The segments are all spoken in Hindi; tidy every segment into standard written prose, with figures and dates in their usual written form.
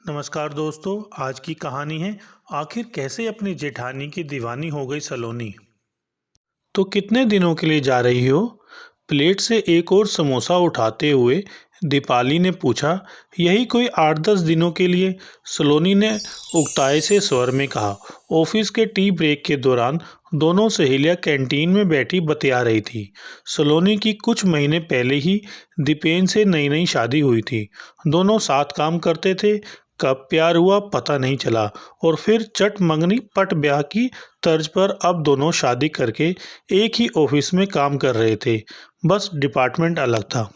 नमस्कार दोस्तों। आज की कहानी है आखिर कैसे अपनी जेठानी की दीवानी हो गई सलोनी। तो कितने दिनों के लिए जा रही हो? प्लेट से एक और समोसा उठाते हुए दीपाली ने पूछा। यही कोई 8-10 दिनों के लिए, सलोनी ने उकताए से स्वर में कहा। ऑफिस के टी ब्रेक के दौरान दोनों सहेलियां कैंटीन में बैठी बतिया रही थी। सलोनी की कुछ महीने पहले ही दीपेन से नई नई शादी हुई थी। दोनों साथ काम करते थे। कब प्यार हुआ पता नहीं चला और फिर चट मंगनी पट ब्याह की तर्ज पर अब दोनों शादी करके एक ही ऑफिस में काम कर रहे थे, बस डिपार्टमेंट अलग था।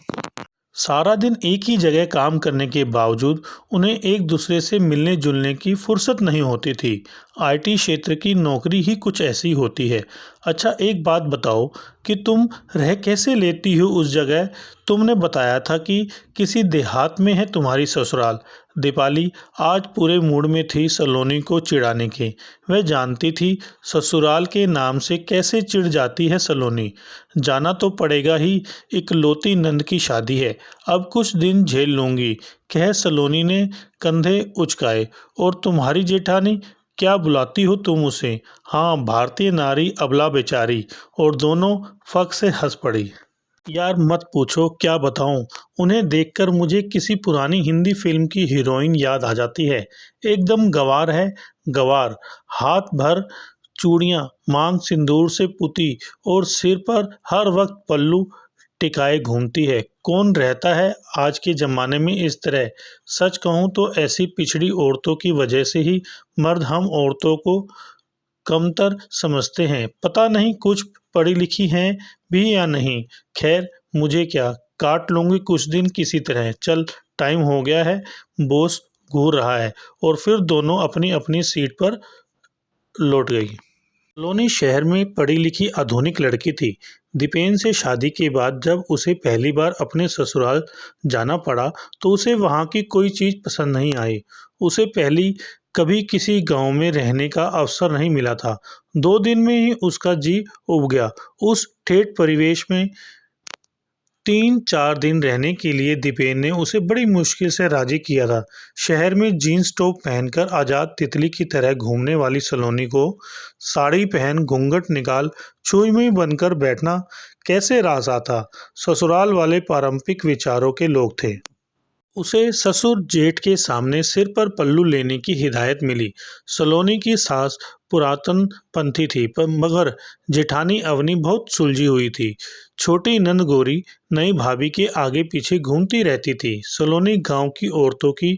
सारा दिन एक ही जगह काम करने के बावजूद उन्हें एक दूसरे से मिलने जुलने की फुर्सत नहीं होती थी। आईटी क्षेत्र की नौकरी ही कुछ ऐसी होती है। अच्छा, एक बात बताओ कि तुम रह कैसे लेती हो उस जगह? तुमने बताया था कि किसी देहात में है तुम्हारी ससुराल। दीपाली आज पूरे मूड में थी सलोनी को चिढ़ाने के। वह जानती थी ससुराल के नाम से कैसे चिढ़ जाती है सलोनी। जाना तो पड़ेगा ही, इकलौती नंद की शादी है, अब कुछ दिन झेल लूंगी, कह सलोनी ने कंधे उचकाए। और तुम्हारी जेठानी, क्या बुलाती हो तुम उसे? हाँ, भारतीय नारी अबला बेचारी। और दोनों फक से हंस पड़ी। यार मत पूछो, क्या बताऊं। उन्हें देखकर मुझे किसी पुरानी हिंदी फिल्म की हीरोइन याद आ जाती है। एकदम गंवार है, गंवार। हाथ भर चूड़ियां, मांग सिंदूर से पुती और सिर पर हर वक्त पल्लू टिकाए घूमती है। कौन रहता है आज के ज़माने में इस तरह? सच कहूँ तो ऐसी पिछड़ी औरतों की वजह से ही मर्द हम औरतों को कमतर समझते हैं। पता नहीं कुछ पढ़ी लिखी हैं भी या नहीं। खैर मुझे क्या, काट लूँगी कुछ दिन किसी तरह। चल, टाइम हो गया है, बॉस घूर रहा है। और फिर दोनों अपनी अपनी सीट पर लौट गई। सलोनी शहर में पढ़ी लिखी आधुनिक लड़की थी। दीपेन से शादी के बाद जब उसे पहली बार अपने ससुराल जाना पड़ा तो उसे वहाँ की कोई चीज़ पसंद नहीं आई। उसे पहली कभी किसी गांव में रहने का अवसर नहीं मिला था। 2 दिन में ही उसका जी उब गया उस ठेठ परिवेश में। 3-4 दिन रहने के लिए दीपेन ने उसे बड़ी मुश्किल से राजी किया था। शहर में जीन्स टॉप पहनकर आज़ाद तितली की तरह घूमने वाली सलोनी को साड़ी पहन घूंघट निकाल छुई मुई बनकर बैठना कैसे रास आता। ससुराल वाले पारंपरिक विचारों के लोग थे। उसे ससुर जेठ के सामने सिर पर पल्लू लेने की हिदायत मिली। सलोनी की सास पुरातन पंथी थी, पर मगर जेठानी अवनी बहुत सुलझी हुई थी। छोटी नंद गौरी नई भाभी के आगे पीछे घूमती रहती थी। सलोनी गांव की औरतों की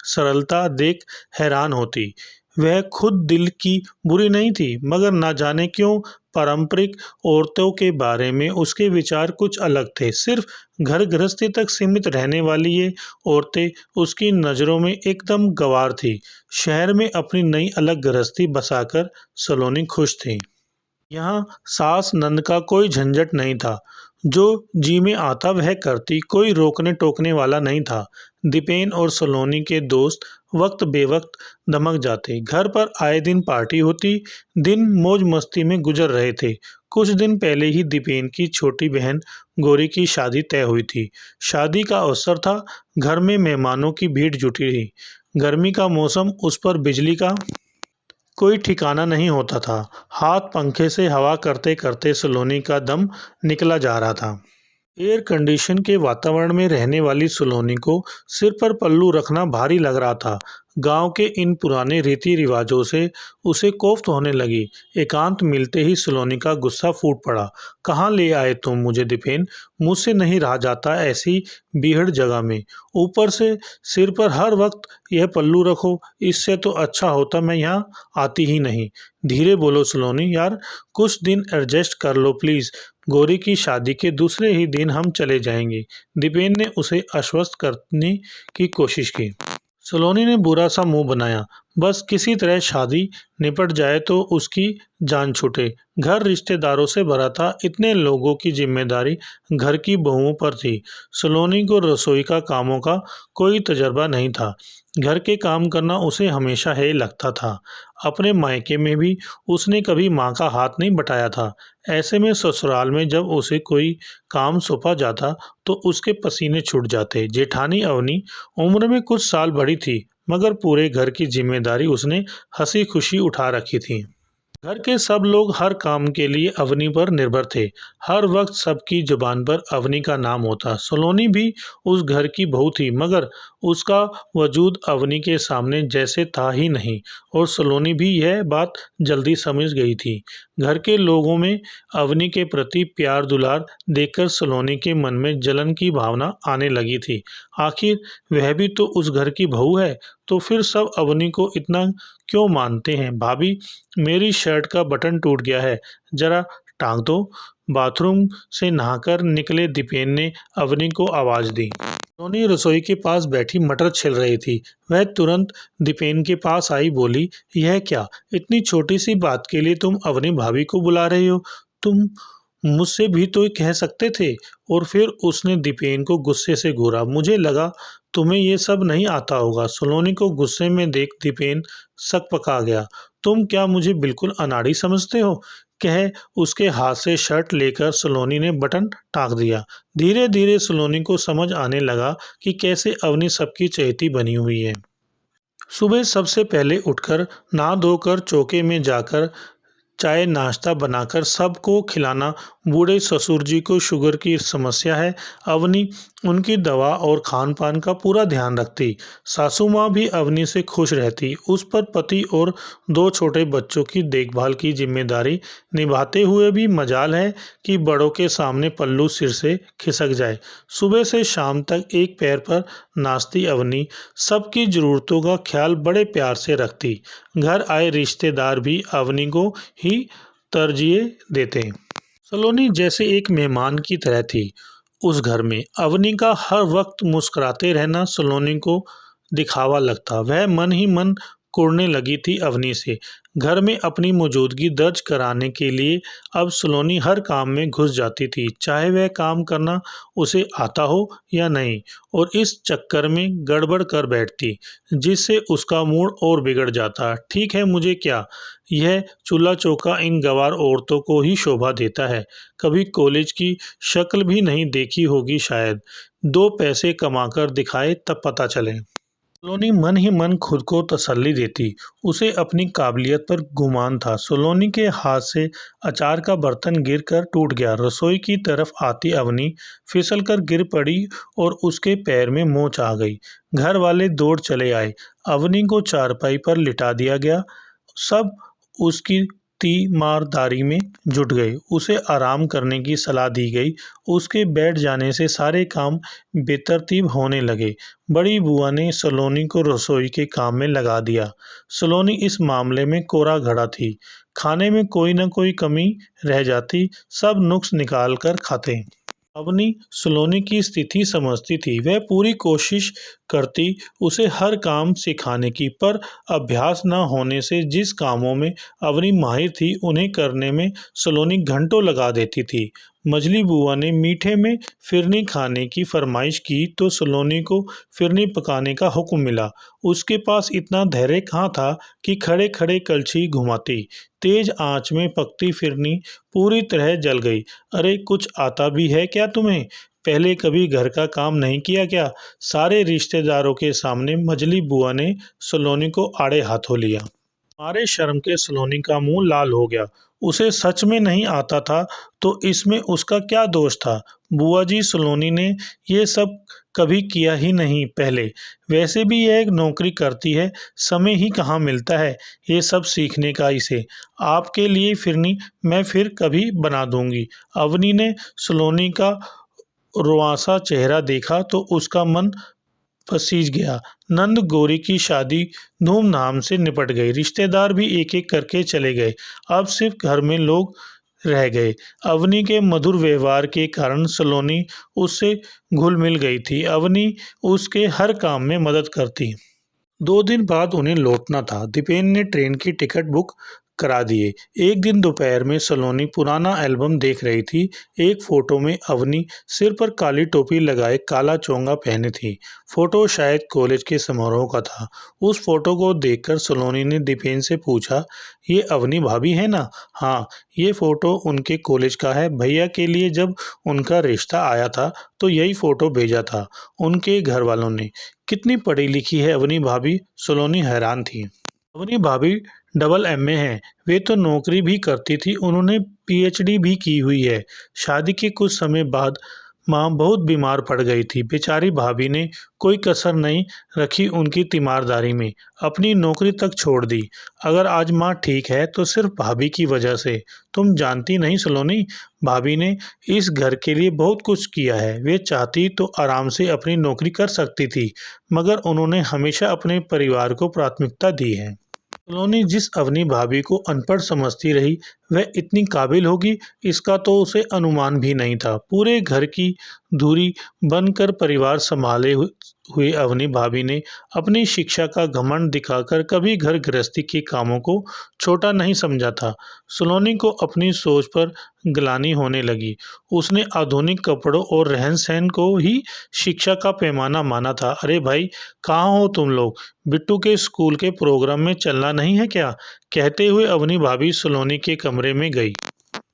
सरलता देख हैरान होती। वह खुद दिल की बुरी नहीं थी, मगर ना जाने क्यों पारंपरिक औरतों के बारे में उसके विचार कुछ अलग थे। सिर्फ घर गृहस्थी तक सीमित रहने वाली ये औरतें उसकी नज़रों में एकदम गंवार थी। शहर में अपनी नई अलग गृहस्थी बसाकर सलोनी खुश थी। यहाँ सास नंद का कोई झंझट नहीं था। जो जी में आता वह करती, कोई रोकने टोकने वाला नहीं था। दीपेन और सलोनी के दोस्त वक्त बेवक्त दमक जाते। घर पर आए दिन पार्टी होती। दिन मौज मस्ती में गुजर रहे थे। कुछ दिन पहले ही दीपेन की छोटी बहन गौरी की शादी तय हुई थी। शादी का अवसर था। घर में मेहमानों की भीड़ जुटी थी। गर्मी का मौसम, उस पर बिजली का कोई ठिकाना नहीं होता था। हाथ पंखे से हवा करते करते सलोनी का दम निकला जा रहा था। एयर कंडीशन के वातावरण में रहने वाली सलोनी को सिर पर पल्लू रखना भारी लग रहा था। गांव के इन पुराने रीति रिवाजों से उसे कोफ्त होने लगी। एकांत मिलते ही सलोनी का गुस्सा फूट पड़ा। कहाँ ले आए तुम मुझे दीपेन? मुझसे नहीं रहा जाता ऐसी बीहड़ जगह में। ऊपर से सिर पर हर वक्त यह पल्लू रखो। इससे तो अच्छा होता मैं यहाँ आती ही नहीं। धीरे बोलो सलोनी, यार कुछ दिन एडजस्ट कर लो प्लीज़। गौरी की शादी के दूसरे ही दिन हम चले जाएंगे। दीपेन ने उसे आश्वस्त करने की कोशिश की। सलोनी ने बुरा सा मुंह बनाया। बस किसी तरह शादी निपट जाए तो उसकी जान छूटे। घर रिश्तेदारों से भरा था। इतने लोगों की जिम्मेदारी घर की बहुओं पर थी। सलोनी को रसोई का कामों का कोई तजर्बा नहीं था। घर के काम करना उसे हमेशा हेय लगता था। अपने मायके में भी उसने कभी माँ का हाथ नहीं बटाया था। ऐसे में ससुराल में जब उसे कोई काम सौंपा जाता तो उसके पसीने छूट जाते। जेठानी अवनी उम्र में कुछ साल बड़ी थी, मगर पूरे घर की जिम्मेदारी उसने हंसी खुशी उठा रखी थी। घर के सब लोग हर काम के लिए अवनी पर निर्भर थे। हर वक्त सबकी जुबान पर अवनी का नाम होता। सलोनी भी उस घर की बहू थी, मगर उसका वजूद अवनी के सामने जैसे था ही नहीं, और सलोनी भी यह बात जल्दी समझ गई थी। घर के लोगों में अवनी के प्रति प्यार दुलार देखकर सलोनी के मन में जलन की भावना आने लगी थी। आखिर वह भी तो उस घर की बहू है, तो फिर सब अवनी को इतना क्यों मानते हैं। भाभी, मेरी शर्ट का बटन टूट गया है, जरा टांग दो। बाथरूम से नहाकर निकले दीपेन ने अवनी को आवाज दी। सोनी रसोई के पास बैठी मटर छिल रही थी। वह तुरंत दीपेन के पास आई, बोली, यह क्या, इतनी छोटी सी बात के लिए तुम अवनी भाभी को बुला रही हो? तुम मुझसे भी तो कह सकते थे। और फिर उसने दीपेन को गुस्से से घूरा। मुझे लगा तुम्हें ये सब नहीं आता होगा। सलोनी को गुस्से में देख दीपेन सकपका गया। तुम क्या मुझे बिल्कुल अनाड़ी समझते हो? कह उसके हाथ से शर्ट लेकर सलोनी ने बटन टाँक दिया। धीरे धीरे सलोनी को समझ आने लगा कि कैसे अवनी सबकी चहेती बनी हुई है। सुबह सबसे पहले उठकर नहा धोकर चौके में जाकर चाय नाश्ता बनाकर सबको खिलाना। बूढ़े ससुर जी को शुगर की समस्या है। अवनी उनकी दवा और खान पान का पूरा ध्यान रखती। सासू माँ भी अवनी से खुश रहती। उस पर पति और 2 छोटे बच्चों की देखभाल की जिम्मेदारी निभाते हुए भी मजाल है कि बड़ों के सामने पल्लू सिर से खिसक जाए। सुबह से शाम तक एक पैर पर नाचती अवनी सबकी ज़रूरतों का ख्याल बड़े प्यार से रखती। घर आए रिश्तेदार भी अवनी को ही तरजीह देते। सलोनी जैसे एक मेहमान की तरह थी उस घर में। अवनी का हर वक्त मुस्कुराते रहना सलोनी को दिखावा लगता। वह मन ही मन कुड़ने लगी थी अवनी से। घर में अपनी मौजूदगी दर्ज कराने के लिए अब सलोनी हर काम में घुस जाती थी, चाहे वह काम करना उसे आता हो या नहीं, और इस चक्कर में गड़बड़ कर बैठती, जिससे उसका मूड और बिगड़ जाता। ठीक है, मुझे क्या, यह चूल्हा चौका इन गंवार औरतों को ही शोभा देता है। कभी कॉलेज की शक्ल भी नहीं देखी होगी शायद। 2 पैसे कमाकर दिखाए तब पता चले। सलोनी मन ही मन खुद को तसल्ली देती। उसे अपनी काबिलियत पर गुमान था। सलोनी के हाथ से अचार का बर्तन गिरकर टूट गया। रसोई की तरफ आती अवनी फिसलकर गिर पड़ी और उसके पैर में मोच आ गई। घर वाले दौड़ चले आए। अवनी को चारपाई पर लिटा दिया गया। सब उसकी तीमारदारी में जुट गए। उसे आराम करने की सलाह दी गई। उसके बैठ जाने से सारे काम बेतरतीब होने लगे। बड़ी बुआ ने सलोनी को रसोई के काम में लगा दिया। सलोनी इस मामले में कोरा घड़ा थी। खाने में कोई न कोई कमी रह जाती, सब नुक्स निकाल कर खाते। अवनी सलोनी की स्थिति समझती थी। वह पूरी कोशिश करती उसे हर काम सिखाने की, पर अभ्यास न होने से जिस कामों में अवनी माहिर थी उन्हें करने में सलोनी घंटों लगा देती थी। मजली बुआ ने मीठे में फिरनी खाने की फरमाइश की तो सलोनी को फिरनी पकाने का हुक्म मिला। उसके पास इतना धैर्य कहाँ था कि खड़े खड़े कलछी घुमाती। तेज आंच में पकती फिरनी पूरी तरह जल गई। अरे, कुछ आता भी है क्या तुम्हें? पहले कभी घर का काम नहीं किया क्या? सारे रिश्तेदारों के सामने मजली बुआ ने सलोनी को आड़े हाथों लिया। मारे शर्म के सलोनी का मुंह लाल हो गया। उसे सच में नहीं आता था तो इसमें उसका क्या दोष था? बुआ जी, सलोनी ने ये सब कभी किया ही नहीं पहले। वैसे भी यह एक नौकरी करती है, समय ही कहाँ मिलता है ये सब सीखने का इसे। आपके लिए फिरनी मैं फिर कभी बना दूंगी। अवनी ने सलोनी का रुआंसा चेहरा देखा तो उसका मन पसीज गया। नंद गौरी की शादी धूमधाम से निपट गई। रिश्तेदार भी एक एक करके चले गए। अब सिर्फ घर में लोग रह गए। अवनी के मधुर व्यवहार के कारण सलोनी उससे घुल मिल गई थी। अवनी उसके हर काम में मदद करती। 2 दिन बाद उन्हें लौटना था। दीपेन ने ट्रेन की टिकट बुक करा दिए। एक दिन दोपहर में सलोनी पुराना एल्बम देख रही थी। एक फोटो में अवनी सिर पर काली टोपी लगाए काला चोंगा पहने थी। फोटो शायद कॉलेज के समारोह का था। उस फोटो को देखकर सलोनी ने दीपेन से पूछा, ये अवनी भाभी है ना? हाँ, ये फोटो उनके कॉलेज का है। भैया के लिए जब उनका रिश्ता आया था तो यही फोटो भेजा था उनके घर वालों ने। कितनी पढ़ी लिखी है अवनी भाभी? सलोनी हैरान थी। अवनी भाभी डबल एमए हैं। वे तो नौकरी भी करती थी। उन्होंने पीएचडी भी की हुई है। शादी के कुछ समय बाद माँ बहुत बीमार पड़ गई थी। बेचारी भाभी ने कोई कसर नहीं रखी उनकी तीमारदारी में, अपनी नौकरी तक छोड़ दी। अगर आज माँ ठीक है तो सिर्फ भाभी की वजह से। तुम जानती नहीं सलोनी, भाभी ने इस घर के लिए बहुत कुछ किया है। वे चाहती तो आराम से अपनी नौकरी कर सकती थी, मगर उन्होंने हमेशा अपने परिवार को प्राथमिकता दी है। सलोनी जिस अवनी भाभी को अनपढ़ समझती रही, वह इतनी काबिल होगी इसका तो उसे अनुमान भी नहीं था। पूरे घर की धुरी बनकर परिवार संभाले हुए अवनी भाभी ने अपनी शिक्षा का घमंड दिखाकर कभी घर गृहस्थी के कामों को छोटा नहीं समझा था। सलोनी को अपनी सोच पर ग्लानि होने लगी। उसने आधुनिक कपड़ों और रहन सहन को ही शिक्षा का पैमाना माना था। अरे भाई, कहाँ हो तुम लोग? बिट्टू के स्कूल के प्रोग्राम में चलना नहीं है क्या? कहते हुए अवनी भाभी सलोनी के कमरे में गई।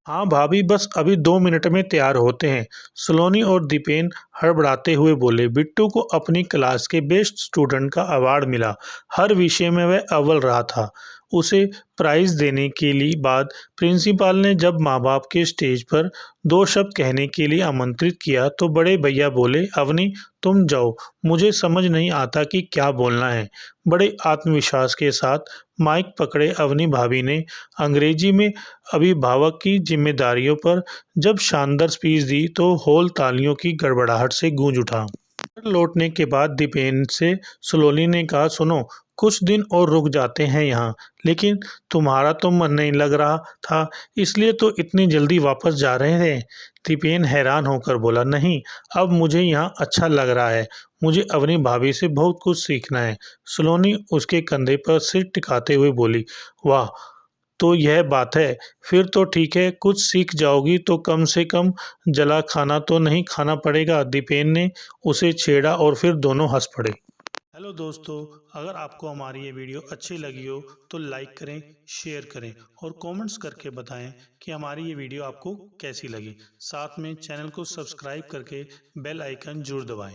हाँ भाभी, बस अभी 2 मिनट में तैयार होते हैं। सलोनी और दीपेन हड़बड़ाते हुए बोले। बिट्टू को अपनी क्लास के बेस्ट स्टूडेंट का अवार्ड मिला। हर विषय में वह अव्वल रहा था। उसे प्राइज देने के लिए बाद प्रिंसिपल ने जब माँ बाप के स्टेज पर 2 शब्द कहने के लिए आमंत्रित किया तो बड़े भैया बोले, अवनी तुम जाओ, मुझे समझ नहीं आता कि क्या बोलना है। बड़े आत्मविश्वास के साथ माइक पकड़े अवनी भाभी ने अंग्रेजी में अभिभावक की जिम्मेदारियों पर जब शानदार स्पीच दी तो हॉल तालियों की गड़गड़ाहट से गूंज उठा। घर लौटने के बाद दीपेन से सलोनी ने कहा, सुनो, कुछ दिन और रुक जाते हैं यहाँ, लेकिन तुम्हारा तो मन नहीं लग रहा था, इसलिए तो इतनी जल्दी वापस जा रहे थे। दीपेन हैरान होकर बोला, नहीं, अब मुझे यहाँ अच्छा लग रहा है। मुझे अपनी भाभी से बहुत कुछ सीखना है। सलोनी उसके कंधे पर सिर टिकाते हुए बोली, वाह, तो यह बात है। फिर तो ठीक है, कुछ सीख जाओगी तो कम से कम जला खाना तो नहीं खाना पड़ेगा। दीपेन ने उसे छेड़ा और फिर दोनों हंस पड़े। हेलो दोस्तों, अगर आपको हमारी ये वीडियो अच्छी लगी हो तो लाइक करें, शेयर करें और कमेंट्स करके बताएं कि हमारी ये वीडियो आपको कैसी लगी। साथ में चैनल को सब्सक्राइब करके बेल आइकन जरूर दबाएं।